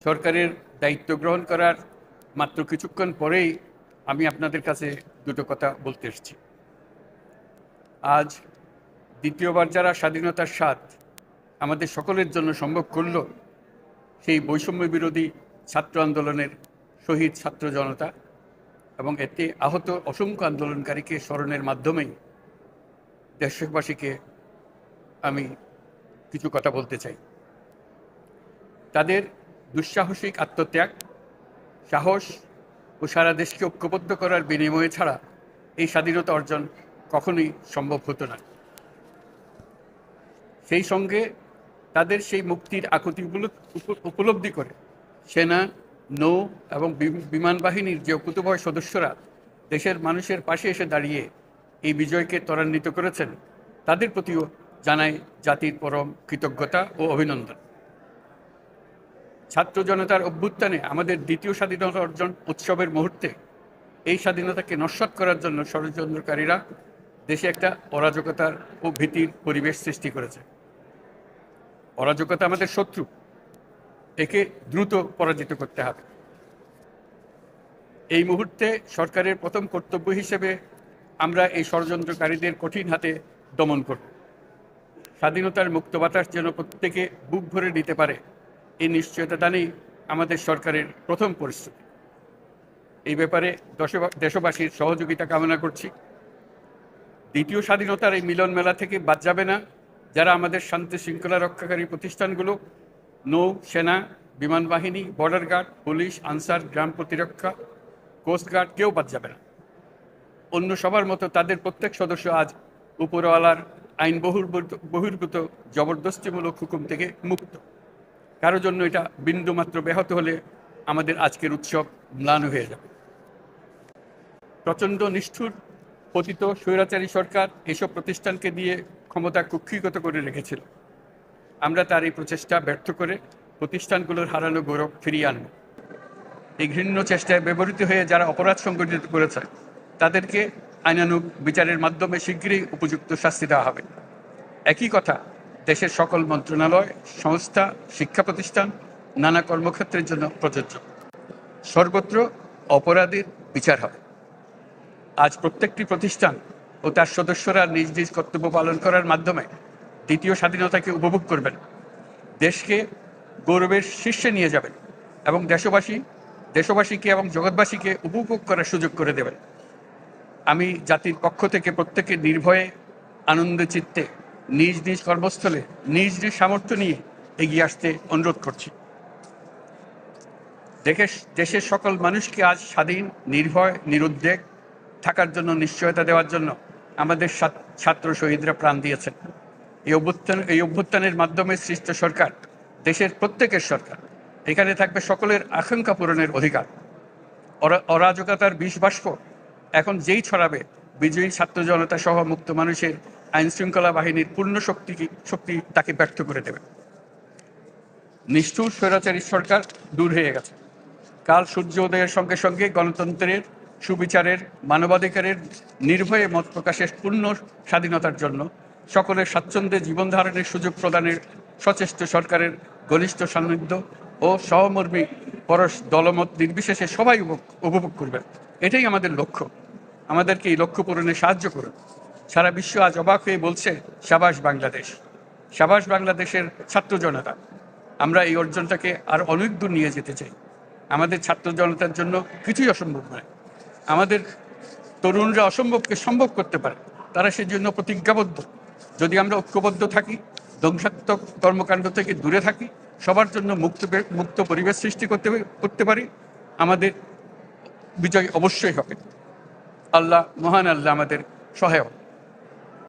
সরকারের দায়িত্ব গ্রহণ করার মাত্র কিছুক্ষণ পরেই আমি আপনাদের কাছে দুটো কথা বলতে এসেছি। আজ দ্বিতীয়বার যারা স্বাধীনতার স্বাদ আমাদের সকলের জন্য সম্ভব করল, সেই বৈষম্য বিরোধী ছাত্র আন্দোলনের শহীদ ছাত্র জনতা এবং এতে আহত অসংখ্য আন্দোলনকারীকে স্মরণের মাধ্যমেই দেশবাসীকে আমি কিছু কথা বলতে চাই। তাদের দুঃসাহসিক আত্মত্যাগ, সাহস ও সারা দেশকে ঐক্যবদ্ধ করার বিনিময়ে ছাড়া এই স্বাধীনতা অর্জন কখনোই সম্ভব হতো না। সেই সঙ্গে তাদের সেই মুক্তির আকুতিগুলো উপলব্ধি করে সেনা, নৌ এবং বিমান বাহিনীর যে অকুতোভয় সদস্যরা দেশের মানুষের পাশে এসে দাঁড়িয়ে এই বিজয়কে ত্বরান্বিত করেছেন, তাদের প্রতিও জানাই জাতির পরম কৃতজ্ঞতা ও অভিনন্দন। ছাত্র জনতার অভ্যুত্থানে আমাদের দ্বিতীয় স্বাধীনতা অর্জন উৎসবের মুহূর্তে এই স্বাধীনতাকে নস্যাৎ করার জন্য ষড়যন্ত্রকারীরা দেশে একটা অরাজকতার ও ভীতির পরিবেশ সৃষ্টি করেছে। অরাজকতা আমাদের শত্রু, একে দ্রুত পরাজিত করতে হবে। এই মুহূর্তে সরকারের প্রথম কর্তব্য হিসেবে আমরা এই ষড়যন্ত্রকারীদের কঠিন হাতে দমন করব। স্বাধীনতার মুক্ত বাতাস যেন প্রত্যেকে বুক ভরে নিতে পারে, এই নিশ্চয়তা দানেই আমাদের সরকারের প্রথম পরিস্থিতি। এই ব্যাপারে দেশবাসীর সহযোগিতা কামনা করছি। দ্বিতীয় স্বাধীনতার এই মিলন মেলা থেকে বাদ যাবে না যারা আমাদের শান্তি শৃঙ্খলা রক্ষাকারী প্রতিষ্ঠানগুলো, নৌ, সেনা, বিমান বাহিনী, বর্ডার গার্ড, পুলিশ, আনসার, গ্রাম প্রতিরক্ষা, কোস্টগার্ড, কেউ বাদ যাবে না। অন্য সবার মতো তাদের প্রত্যেক সদস্য আজ উপরওয়ালার আইন বহির্ভূত জবরদস্তিমূলক হুকুম থেকে মুক্ত। কারো জন্য এটা বিন্দুমাত্র ব্যাহত হলে আমাদের আজকের উৎসব ম্লান হয়ে যাবে। প্রচণ্ড নিষ্ঠুর পতিত স্বৈরাচারী সরকার এসব প্রতিষ্ঠানকে দিয়ে ক্ষমতা কুক্ষিগত করে রেখেছিল। আমরা তার এই প্রচেষ্টা ব্যর্থ করে প্রতিষ্ঠানগুলোর হারানো গৌরব ফিরিয়ে আনব। এই ঘৃণ্য চেষ্টায় ব্যবহৃত হয়ে যারা অপরাধ সংগঠিত করেছে তাদেরকে আইনানুগ বিচারের মাধ্যমে শীঘ্রই উপযুক্ত শাস্তি দেওয়া হবে। একই কথা দেশের সকল মন্ত্রণালয়, সংস্থা, শিক্ষা প্রতিষ্ঠান, নানা কর্মক্ষেত্রের জন্য প্রযোজ্য। সর্বত্র অপরাধীর বিচার হবে। আজ প্রত্যেকটি প্রতিষ্ঠান ও তার সদস্যরা নিজ নিজ কর্তব্য পালন করার মাধ্যমে দ্বিতীয় স্বাধীনতাকে উপভোগ করবেন, দেশকে গৌরবের শীর্ষে নিয়ে যাবেন এবং দেশবাসীকে এবং জগৎবাসীকে উপভোগ করার সুযোগ করে দেবেন। আমি জাতির পক্ষ থেকে প্রত্যেকে নির্ভয়ে আনন্দ চিত্তে নিজ নিজ কর্মস্থলে নিজ নিজ সামর্থ্য নিয়ে এগিয়ে আসতে অনুরোধ করছি। দেশের সকল মানুষকে আজ স্বাধীন, নির্ভয়, নিরুদ্বেগ থাকার জন্য নিশ্চয়তা দেওয়ার জন্য আমাদের ছাত্র শহীদরা প্রাণ দিয়েছেন। এই অভ্যুত্থানের মাধ্যমে সৃষ্ট সরকার দেশের প্রত্যেকের সরকার। এখানে থাকবে সকলের আকাঙ্ক্ষা পূরণের অধিকার। অরাজকতার বিষ বাষ্প এখন যেই ছড়াবে, বিজয়ী ছাত্র জনতা সহ মুক্ত মানুষের আইন শৃঙ্খলা বাহিনীর পূর্ণ শক্তি তাকে ব্যর্থ করে দেবে। নিষ্ঠুর স্বৈরাচারী সরকার দূর হয়ে গেছে। কাল সূর্য উদয়ের সঙ্গে সঙ্গে গণতন্ত্রের, সুবিচারের, মানবাধিকারের, নির্ভয়ে মত প্রকাশের পূর্ণ স্বাধীনতার জন্য সকলের স্বাচ্ছন্দ্যে জীবন ধারণের সুযোগ প্রদানের সচেষ্ট সরকারের ঘনিষ্ঠ সান্নিধ্য ও সহমর্মী পরশ দলমত নির্বিশেষে সবাই উপভোগ করবেন। এটাই আমাদের লক্ষ্য। আমাদেরকে এই লক্ষ্য পূরণে সাহায্য করুন। সারা বিশ্ব আজ অবাক হয়ে বলছে, সাবাস বাংলাদেশ, সাবাস বাংলাদেশের ছাত্র জনতা। আমরা এই অর্জনটাকে আর অনেক দূর নিয়ে যেতে চাই। আমাদের ছাত্র জনতার জন্য কিছুই অসম্ভব নয়। আমাদের তরুণরা অসম্ভবকে সম্ভব করতে পারে, তারা সেজন্য প্রতিজ্ঞাবদ্ধ। যদি আমরা ঐক্যবদ্ধ থাকি, ধ্বংসাত্মক কর্মকাণ্ড থেকে দূরে থাকি, সবার জন্য মুক্ত পরিবেশ সৃষ্টি করতে পারি, আমাদের বিজয় অবশ্যই হবে। আল্লাহ, মহান আল্লাহ আমাদের সহায়ক।